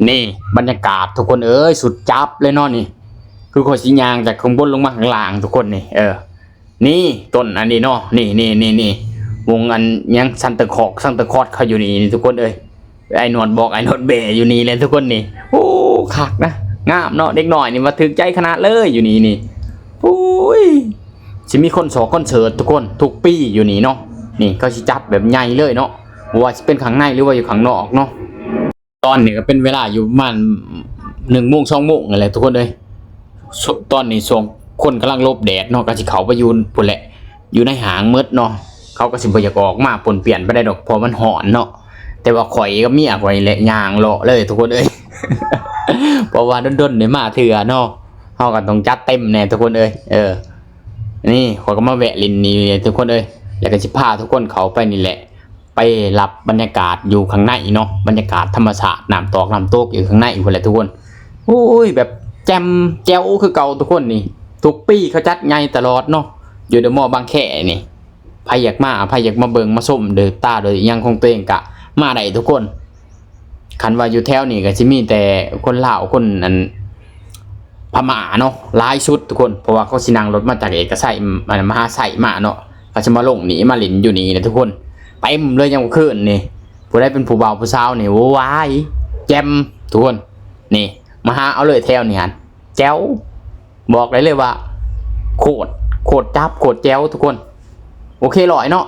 นี่บรรยากาศทุกคนเอ้ยสุดจับเลยเนาะนี่คือขอสิยางจากข้างบนลงมาข้างล่างทุกคนนี่นี่ต้นอันนี้เนาะนี่วงอันยังซันตะคอร์ดเขาอยู่นี่ทุกคนเอ้ยไอ้นวดบอกไอ้นวดเบอยู่นี่เลยทุกคนนี่โอ้คักนะงามเนาะเด็กหน่อยนี่มาถึงใจขนาดเลยอยู่นี่โอ้ยสิมีคอนเสิร์ตทุกคนทุกปีอยู่นี่เนาะนี่เขาสิจัดแบบใหญ่เลยเนาะว่าจะเป็นข้างในหรือว่าอยู่ข้างนอกเนาะตอนนี้ก็เป็นเวลาอยู่ประมาณ1 โมง 2 โมงอะไรทุกคนเลยตอนนี้ส่งคนกำลังลบแดดเนาะก็สิเขาไปยืนปุ่นแหละอยู่ในหางมืดเนาะเขาก็สิบ่อยากออกมาปนเปลี่ยนไปได้ดอกเพราะมันร้อนเนาะแต่ว่าข่อยก็เมียข่อยแหละย่างเลาะเลยทุกคนเอ้ย เพราะว่าดนๆได้มาเถื่อเนาะเฮาก็ต้องจัดเต็มแน่ทุกคนเอ้ยนี่ข่อยก็มาแวะลินนี่ทุกคนเอ้ยแล้วก็สิพาทุกคนเขาไปนี่แหละไปรับบรรยากาศอยู่ข้างในเนาะบรรยากาศธรรมชาติน้ำตกอยู่ข้างในอีกพุ่นแหละทุกคนโอ้ยแบบแจ่มแจ๋วคือเก่าทุกคนนี่ทุกปีเขาจัดใหญ่ตลอดเนาะอยู่เดอะมอลล์บางแคนี่ไผอยากมาเบิ่งมาชมโดยตาโดยยังของตัวเองกะมาได้ทุกคนคันว่าอยู่แถวนี่ก็สิมีแต่คนลาวคนอันพม่าเนาะหลายชุดทุกคนเพราะว่าเขาสินั่งรถมาจากเอกชัยมหาไสมาเนาะก็จะมาลงนี่มาหลินอยู่นี่นะทุกคนเต็มเลยยังคืนนี่ผู้ได้เป็นผู้บ่าวผู้สาวนี่ว้ายแจ่มทุกคนนี่มาหาเอาเลยแถวนี่ฮะแจ๋วบอกเลยว่าโคตรจับโคตรแจ๋วทุกคนโอเคหล่อยเนาะ